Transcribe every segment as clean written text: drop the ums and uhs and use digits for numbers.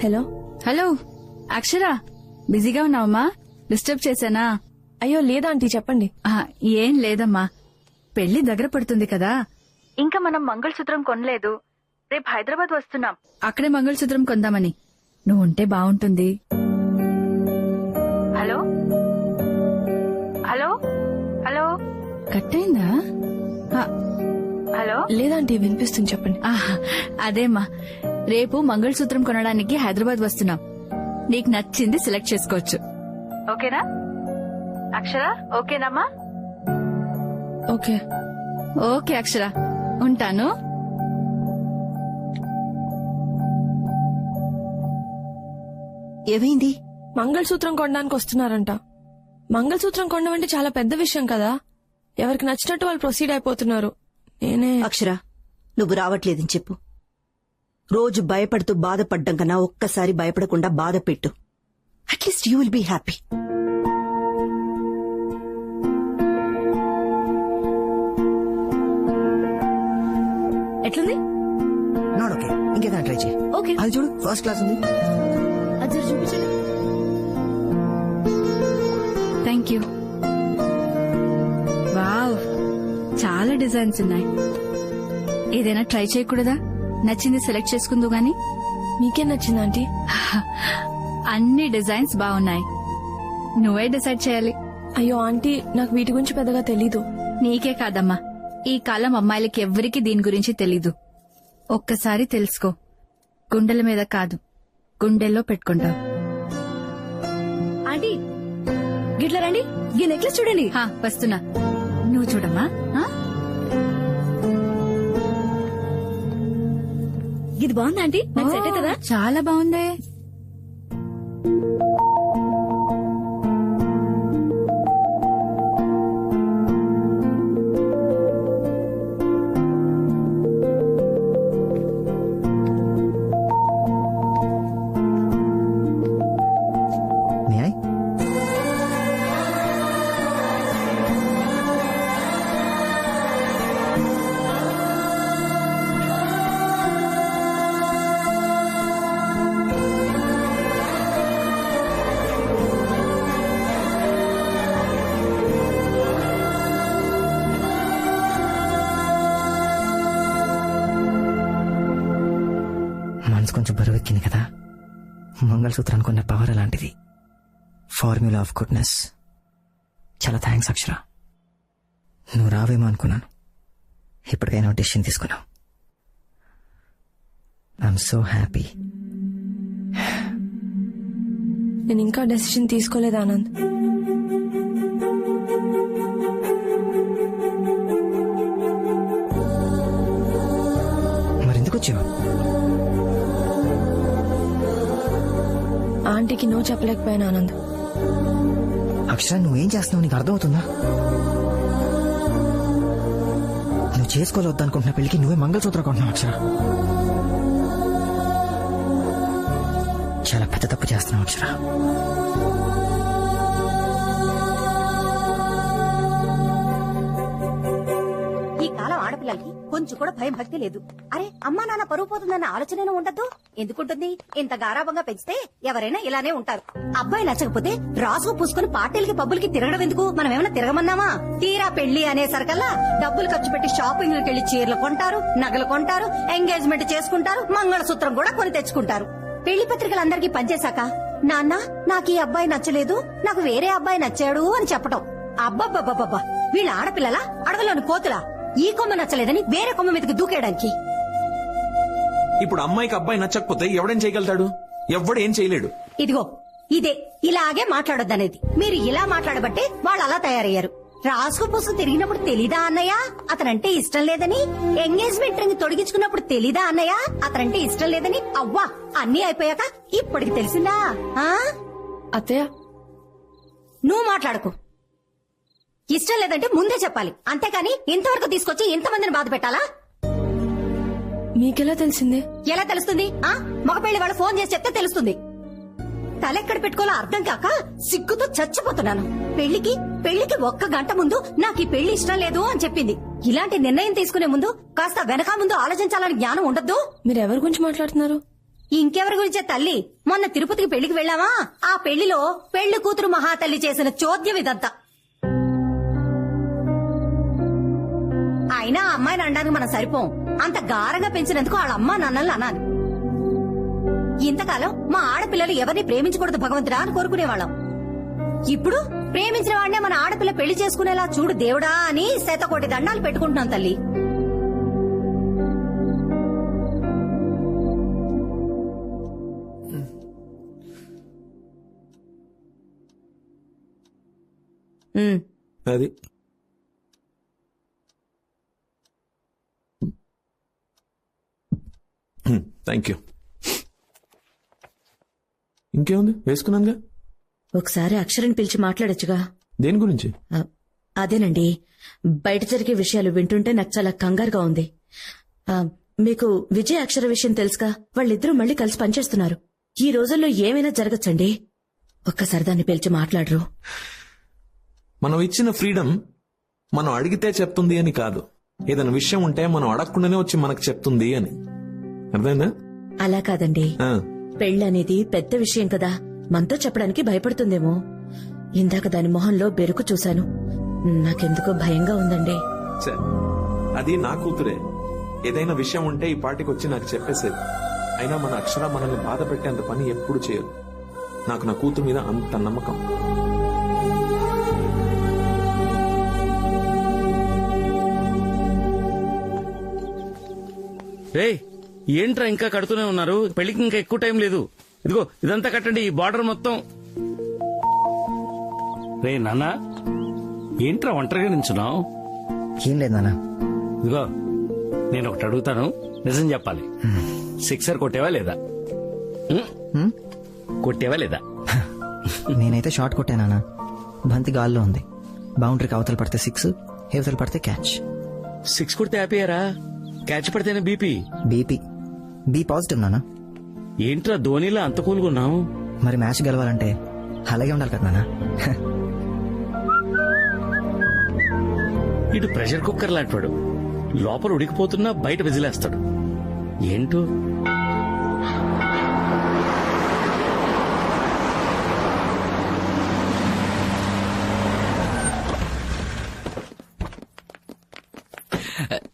Hello hello అక్షర, బిజీగా ఉన్నావమ్మా? Disturb చేశానా? అయ్యో లేదా ఆంటీ చెప్పండి. ఏం లేదమ్మా, పెళ్లి దగ్గర పడుతుంది కదా, ఇంకా మనం మంగళసూత్రం కొనలేదు. రేపు హైదరాబాద్ వస్తున్నాం, అక్కడే మంగళసూత్రం కొందామని. నువ్వు ఉంటే బాగుంటుంది. హలో హలో హలో, కట్టయిందా? హలో లేదాంటీ వినిపిస్తుంది చెప్పండి. అదేమ్మా, రేపు మంగళసూత్రం కొనడానికి హైదరాబాద్ వస్తున్నాం. నీకు నచ్చింది సెలెక్ట్ చేసుకోవచ్చు. ఓకేనా అక్షర? ఓకేనమ్మా? ఓకే ఓకే అక్షర, ఉంటాను. ఏమైంది? మంగళసూత్రం కొనడానికి వస్తున్నారంట. మంగళసూత్రం కొనడం అంటే చాలా పెద్ద విషయం కదా. ఎవరికి నచ్చినట్టు వాళ్ళు ప్రొసీడ్ అయిపోతున్నారు. నేనే అక్షర, నువ్వు రావట్లేదని చెప్పు. రోజు భయపడుతూ బాధపడ్డం కన్నా ఒక్కసారి భయపడకుండా బాధ పెట్టు. At least you will be happy. ఎట్లుంది? నాట్ ఓకే, ఇంకేదా ట్రై చేయి. ఓకే, అది చూడు, ఫస్ట్ క్లాస్ ఉంది. అది చూపించండి. Thank you. వావ్, చాలా డిజైన్స్ ఉన్నాయి. ఏదైనా ట్రై చేయకూడదా? నచ్చింది సెలెక్ట్ చేసుకుందు గాని. మీకేం నచ్చింది ఆంటీ? అన్ని డిజైన్స్ బాగున్నాయి, నువ్వే డిసైడ్ చేయాలి. అయ్యో ఆంటీ, నాకు వీటి గురించి పెద్దగా తెలీదు. నీకే కాదమ్మా, ఈ కాలం అమ్మాయిలకి ఎవ్వరికీ దీని గురించి తెలీదు. ఒక్కసారి తెలుసుకో, గుండెల మీద కాదు గుండెల్లో పెట్టుకుంటావు. ఆంటీ గిట్ల రండి, ఈ నెక్లెస్ చూడండి. వస్తున్నా, నువ్వు చూడమ్మా. ఇది బాగుందా ఆంటీ? నాకు సెట్ అవుతుందా? చాలా బాగుందే. మనసు కొంచెం బరువెక్కింది కదా. మంగళసూత్రానికి ఉన్న పవర్ అలాంటిది. Formula of goodness. చాలా థ్యాంక్స్ అక్షర. నువ్వు రావేమో అనుకున్నాను, ఇప్పటికైనా డెసిషన్ తీసుకున్నావు. I'm so happy. నేను ఇంకా డెసిషన్ తీసుకోలేదు ఆనంద్. మరెందుకు వచ్చావు? ఆంటీకి నో చెప్పలేకపోయాను ఆనంద్. అక్షర, నువ్వేం చేస్తున్నావు నీకు అర్థమవుతుందా? నువ్వు చేసుకోవద్దనుకుంటున్న పెళ్లికి నువ్వే మంగళసూత్రం కొంటున్నావు అక్షర. చాలా పెద్ద తప్పు చేస్తున్నావు అక్షర. ఈ కాలం ఆడపిల్లలకి కొంచెం కూడా భయం భక్తి లేదు. అరే అమ్మా నాన్న పరువు పోతుందన్న ఆలోచన ఉండద్దు. ఎందుకుంటుంది? ఇంత గారాభంగా పెంచితే ఎవరైనా ఇలానే ఉంటారు. అబ్బాయి నచ్చకపోతే రాసుకు పూసుకుని పార్టీలకి పబ్బులకి తిరగడం ఎందుకు? మనం ఏమైనా తిరగమన్నామా? తీరా పెళ్లి అనేసరికల్లా డబ్బులు ఖర్చు పెట్టి షాపింగ్లకు వెళ్లి చీరలు కొంటారు, నగలు కొంటారు, ఎంగేజ్మెంట్ చేసుకుంటారు, మంగళసూత్రం కూడా కొని తెచ్చుకుంటారు. పెళ్లి పత్రికలందరికీ పనిచేశాక నాన్న నాకు ఈ అబ్బాయి నచ్చలేదు, నాకు వేరే అబ్బాయి నచ్చాడు అని చెప్పటం. అబ్బబ్బబ్బబ్బబ్బా, వీళ్ళ ఆడపిల్లలా అడవిలోని కోతులా? ఈ కొమ్మ నచ్చలేదని వేరే కొమ్మ మీదకి దూకేయడానికి. ఇప్పుడు అమ్మాయికి అబ్బాయి నచ్చకపోతే ఎవడేం చేయగలుగుతాడు? ఎవ్వడేం చేయలేడు. ఇదిగో ఇదే ఇలాగే మాట్లాడొద్దనేది. మీరు ఇలా మాట్లాడబట్టే వాళ్ళు అలా తయారయ్యారు. రాసుకు పూసుకు తిరిగినప్పుడు తెలీదా అన్నయ్య అతనంటే ఇష్టం లేదని? ఎంగేజ్మెంట్ రింగ్ తొడిగించుకున్నప్పుడు తెలీదా అన్నయ్య అతనంటే ఇష్టం లేదని? అవ్వా, అన్నీ అయిపోయాక ఇప్పటికి తెలిసిందా? అత్తయ్య నువ్వు మాట్లాడకు. ఇష్టం లేదంటే ముందే చెప్పాలి, అంతేకాని ఇంతవరకు తీసుకొచ్చి ఇంతమందిని బాధ పెట్టాలా? మీకెలా తెలిసిందే? ఎలా తెలుస్తుంది? మగ పెళ్లి వాళ్ళు ఫోన్ చేసి చెప్తే తెలుస్తుంది. తలెక్కడ పెట్టుకోవాలో అర్థం కాక సిగ్గుతో చచ్చిపోతున్నాను. పెళ్లికి ఒక్క గంట ముందు నాకు ఈ పెళ్లి ఇష్టం లేదు అని చెప్పింది. ఇలాంటి నిర్ణయం తీసుకునే ముందు కాస్త వెనక ముందు ఆలోచించాలని జ్ఞానం ఉండద్దు? మీరు ఎవరి గురించి మాట్లాడుతున్నారు? ఇంకెవరి గురించే తల్లి, మొన్న తిరుపతికి పెళ్లికి వెళ్ళావా? ఆ పెళ్లిలో పెళ్లి కూతురు మహాతల్లి చేసిన చోద్యం ఇదంతా. అయినా ఆ అమ్మాయిని అనడానికి మనం సరిపోం. అంత గారంగా పెంచినందుకు వాళ్ళ అమ్మా నాన్నల్ని అనాలి. ఇంతకాలం మా ఆడపిల్లలు ఎవరిని ప్రేమించకూడదు భగవంతుడా అని కోరుకునేవాళ్ళం. ఇప్పుడు ప్రేమించిన వాడినే మన ఆడపిల్ల పెళ్లి చేసుకునేలా చూడు దేవుడా అని శతకోటి దండాలు పెట్టుకుంటున్నాం తల్లి. అది థ్యాంక్ యూ. ఇంకేముంది, వేసుకున్నానుగా. ఒకసారి అక్షరం పిలిచి మాట్లాడొచ్చుగా. దేని గురించి? అదేనండి, బయట జరిగే విషయాలు వింటుంటే నాకు చాలా కంగారుగా ఉంది. మీకు విజయ్ అక్షర విషయం తెలుసుగా? వాళ్ళిద్దరూ మళ్ళీ కలిసి పనిచేస్తున్నారు. ఈ రోజుల్లో ఏమైనా జరగచ్చండి. ఒక్కసారి దాన్ని పిలిచి మాట్లాడరు. మనం ఇచ్చిన ఫ్రీడమ్ మనం అడిగితే చెప్తుంది అని కాదు. ఏదైనా విషయం ఉంటే మనం అడగకుండానే వచ్చి మనకు చెప్తుంది అని. అర్థమైందా? అలా కాదండి, ఆ, పెళ్ళనేది పెద్ద విషయం కదా, మనతో చెప్పడానికి భయపడుతుందేమో. ఇందాక దాని మొహంలో బెరుకు చూశాను. నాకెందుకో భయంగా ఉందండి. ఛే, అది నా కూతురే. ఏదైనా విషయం ఉంటే ఈ పాటికి వచ్చి నాకు చెప్పేసేది. అయినా మన అక్షర మనల్ని బాధ పెట్టేంత పని ఎప్పుడు చేయదు. నాకు నా కూతురు మీద అంత నమ్మకం. రేయ్, ఏంట్రా ఇంకా కడుతూనే ఉన్నారు? పెళ్లికి ఇంకా ఎక్కువ టైం లేదు. ఇదిగో ఇదంతా కట్టండి, ఈ బార్డర్ మొత్తం. రే నాన్న, ఏంట్రా ఒంటరిగా నించున్నావు? ఏం లేదు నాన్న. ఇదిగో నేను ఒకటి అడుగుతాను, నిజం చెప్పాలి. సిక్సర్ కొట్టేవా లేదా? కొట్టేవా లేదా? నేనైతే షార్ట్ కొట్టానా. బంతి గాల్లో ఉంది. బౌండరీకి అవతల పడితే 6, హేవతల పడితే క్యాచ్. 6 కొడితే ఆపేయారా? క్యాచ్ పడితేనే బీపీ. బి పాజిటివ్ నాన్న. ఏంట్రా ధోనిలా అంత కూలుగున్నావు? మరి మ్యాచ్ గెలవాలంటే అలాగే ఉండాలి కదా నాన్న. ఇటు ప్రెషర్ కుక్కర్ లాంటివాడు. లోపల ఉడికిపోతున్నా బయట విజిలేస్తాడు. ఏంటో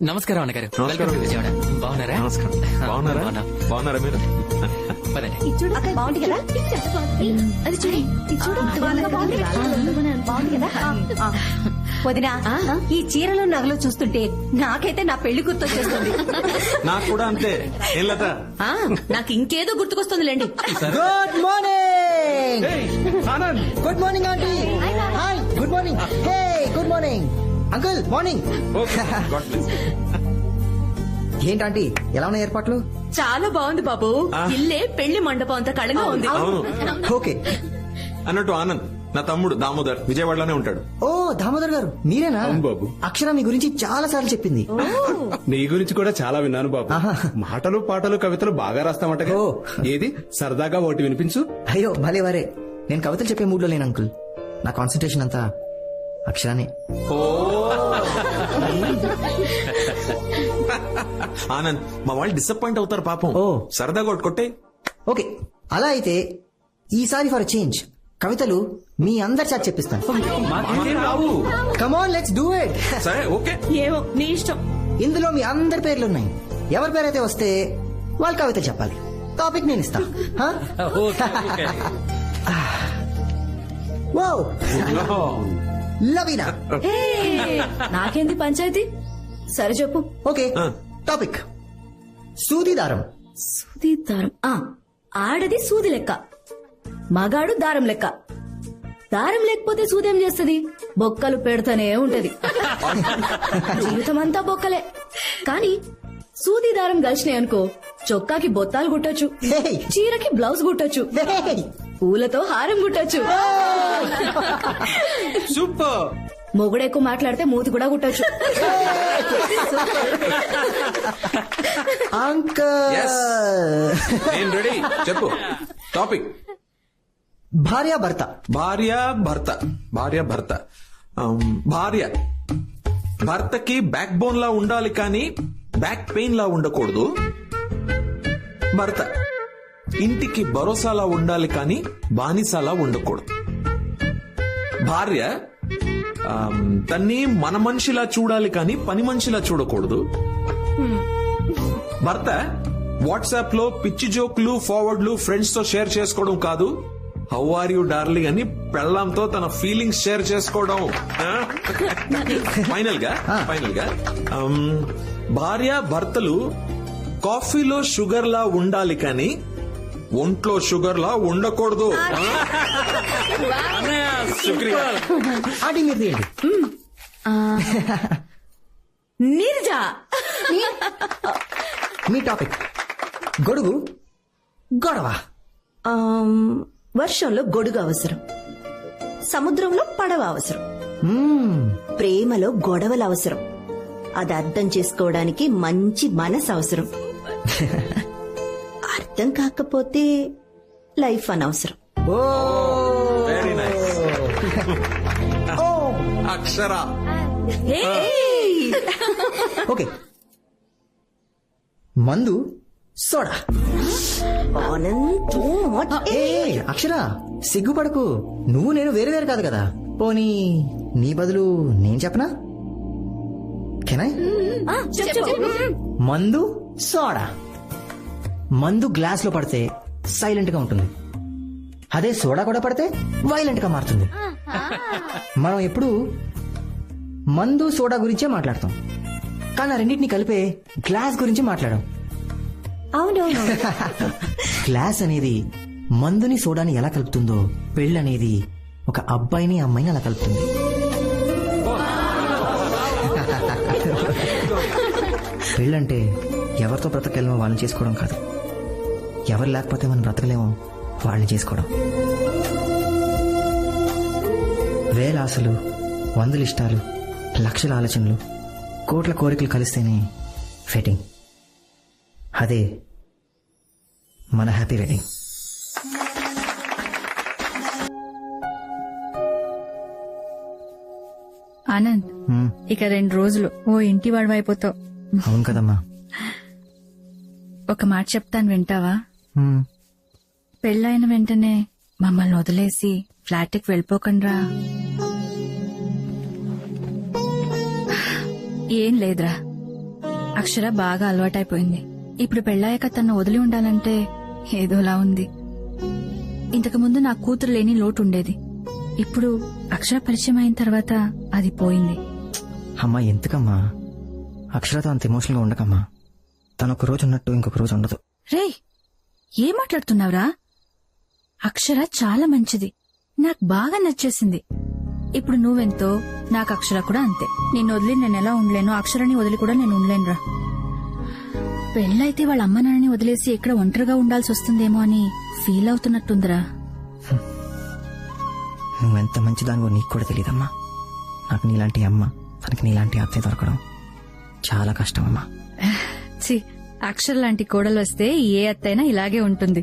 నమస్కారం అన్నగారు. నమస్కారం. Welcome to Vijayawada. బాగున్నారా? నమస్కారం. బాగున్నారా మీరు? పదండి. అక్క బాగుంది కదా? అది చూడండి, బాగుంది కదా? వదినా, ఈ చీరలు నగలు చూస్తుంటే నాకైతే నా పెళ్లి గుర్తొచ్చేస్తుంది. నాకు కూడా అంతే. ఏం లత? నాకు ఇంకేదో గుర్తుకొస్తుందిలేండి. Good morning. Good morning aunty. Hi, good morning. Hey, good morning uncle. Morning. ఏంటంటీ, ఎలా ఉన్నాయి ఏర్పాట్లు? చాలా బాగుంది బాబు. ఇల్లే పెళ్లి మండపం అంత కళగా ఉంది. అవును. ఓకే. అన్నట్టు ఆనంద్ నా తమ్ముడు దామోదర్ విజయవాడలోనే ఉంటాడు. ఓ దామోదర్ గారు మీరేనా? బాబు. అక్షర మీ గురించి చాలా సార్లు చెప్పింది. నీ గురించి కూడా చాలా విన్నాను బాబు. ఆహా. మాటలు పాటలు కవితలు బాగా రాస్తామట. ఓ. ఏది సరదాగా ఒకటి వినిపించు. అయ్యో భలే వరే. నేను కవితలు చెప్పే మూడ్ లో లేను అంకుల్. నా కాన్సన్ట్రేషన్ అంతా అక్షరానే. ఆనంద్, మా వాళ్ళు డిసప్పాయింట్ అవుతారు పాపం. ఓ. సరదాగా ఒకటి కొట్టే. ఓకే, అలా అయితే ఈసారి ఫర్ చేంజ్ కవితలు మీ అందరి చేత చెప్పిస్తాను. కమాన్, లెట్స్ డూ ఇట్. సరే, ఓకే. ఏమో నీ ఇష్టం. ఇందులో మీ అందరి పేర్లు ఉన్నాయి. ఎవరి పేరైతే వస్తే వాళ్ళు కవిత చెప్పాలి. టాపిక్ నేను ఇస్తా. లవీనా. నాకేంది పంచాయతీ? సరే చెప్పు. ఓకే, టాపిక్ సూదిదారం. సూది దారం. ఆడది సూది లెక్క, మగాడు దారం లెక్క. దారం లేకపోతే సూదేం చేస్తుంది? బొక్కలు పెడతానే ఉంటది. జీవితం అంతా బొక్కలే. కానీ సూది దారం కలిసినాయి అనుకో, చొక్కాకి బొత్తాలు కుట్టొచ్చు, Hey. చీరకి బ్లౌజ్ కుట్టొచ్చు, Hey. పూలతో హారం కుట్టొచ్చు. సూపర్. మొగుడు ఎక్కువ మాట్లాడితే మూతి కూడా కుట్టొచ్చు. Yes. నేను రెడీ. చెప్పు టాపిక్. భార్య భర్త. భార్య భర్త. భార్య భర్త. భార్య భర్తకి బ్యాక్ బోన్ లా ఉండాలి కానీ బ్యాక్ పెయిన్ లా ఉండకూడదు. భర్త ఇంటికి భరోసాలా ఉండాలి కానీ బానిసలా ఉండకూడదు. భార్య తన్ని మన మనిషిలా చూడాలి కానీ పని మనిషిలా చూడకూడదు. భర్త వాట్సాప్ లో పిచ్చి జోకులు ఫార్వర్డ్లు ఫ్రెండ్స్ తో షేర్ చేసుకోవడం కాదు, హౌ ఆర్ యూ డార్లింగ్ అని పెళ్ళాంతో తన ఫీలింగ్స్ షేర్ చేసుకోవడం. ఫైనల్ గా భార్య భర్తలు కాఫీలో షుగర్ లా ఉండాలి కానీ ఒంట్లో షుగర్ లా ఉండకూడదు. ఆంటీ మీరు తీయండి. నీరజా మీ టాపిక్ గొడుగు గొడవ. వర్షంలో గొడుగు అవసరం, సముద్రంలో పడవ అవసరం, ప్రేమలో గొడవలు అవసరం. అది అర్థం చేసుకోవడానికి మంచి మనసు అవసరం. అర్థం కాకపోతే లైఫ్ అనవసరం. ఓ వెరీ నైస్. అక్షర ఓకే. మందు సోడా. ఆనంద్ ఏ అక్షర సిగ్గుపడకు, నువ్వు నేను వేరు వేరు కాదు కదా. పోనీ నీ బదులు నేను చెప్పనా? కెనాయ్? మందు సోడా. మందు గ్లాస్ లో పడితే సైలెంట్ గా ఉంటుంది, అదే సోడా కూడా పడితే వైలెంట్ గా మారుతుంది. మనం ఎప్పుడు మందు సోడా గురించే మాట్లాడతాం, కానీ ఆ రెండింటిని కలిపే గ్లాస్ గురించి మాట్లాడాం. అవునవును. గ్లాస్ అనేది మందుని సోడాని ఎలా కలుపుతుందో, పెళ్ళనేది ఒక అబ్బాయిని అమ్మాయిని అలా కలుపుతుంది. పెళ్ళంటే ఎవరితో బ్రతకలేమో వాళ్ళని చేసుకోవడం కాదు, ఎవరు లేకపోతే మనం బ్రతకలేమో వాళ్ళని చేసుకోవడం. వేల ఆశలు, వందల ఇష్టాలు, లక్షల ఆలోచనలు, కోట్ల కోరికలు కలిస్తేనే వెడ్డింగ్. అదే మన హ్యాపీ వెడ్డింగ్. ఆనంద్, ఇక 2 రోజులు ఓ ఇంటి వాడివైపోతావు. అవును కదమ్మా. ఒక మాట చెప్తాను, వింటావా? పెళ్ళైన వెంటనే మమ్మల్ని వదిలేసి ఫ్లాట్కి వెళ్ళిపోకండ్రా. ఏం లేదురా, అక్షర బాగా అలవాటైపోయింది. ఇప్పుడు పెళ్ళాక తను వదిలి ఉండాలంటే ఏదోలా ఉంది. ఇంతకు ముందు నా కూతురు లేని లోటు ఉండేది, ఇప్పుడు అక్షర పరిచయం అయిన తర్వాత అది పోయింది. అమ్మా ఎందుకమ్మా అక్షరతో అంత ఎమోషనల్ గా ఉండకమ్మా. తను ఒక రోజు ఉన్నట్టు ఇంకొక రోజు ఉండదు. రే, ఏం మాట్లాడుతున్నావురా? అక్షర చాలా మంచిది, నాకు బాగా నచ్చేసింది. ఇప్పుడు నువ్వెంతో, నాకు అక్షర కూడా అంతే. నిన్ను వదిలి నేను ఎలా ఉండలేను, అక్షరాన్ని వదిలి కూడా నేను ఉండలేనురా. పెళ్ళైతే వాళ్ళ అమ్మ నాన్నని వదిలేసి ఇక్కడ ఒంటరిగా ఉండాల్సి వస్తుందేమో అని ఫీల్ అవుతున్నట్టుందిరా. నువ్వెంత మంచిదానివో నీకు కూడా తెలియదమ్మా. నాకు నీలాంటి అమ్మ, తనకి నీలాంటి అత్తే దొరకడం చాలా కష్టం అమ్మా. ఛీ, అక్షర లాంటి కోడలు వస్తే ఏ అత్తైనా ఇలాగే ఉంటుంది.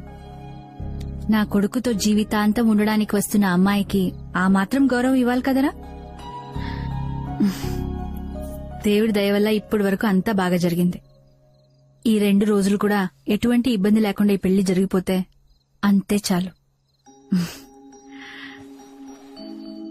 నా కొడుకుతో జీవితాంతం ఉండడానికి వస్తున్న అమ్మాయికి ఆ మాత్రం గౌరవం ఇవ్వాలి కదరా. దేవుడి దయ వల్ల ఇప్పటి వరకు అంతా బాగా జరిగింది. ఈ 2 రోజులు కూడా ఎటువంటి ఇబ్బంది లేకుండా ఈ పెళ్లి జరిగిపోతే అంతే చాలు.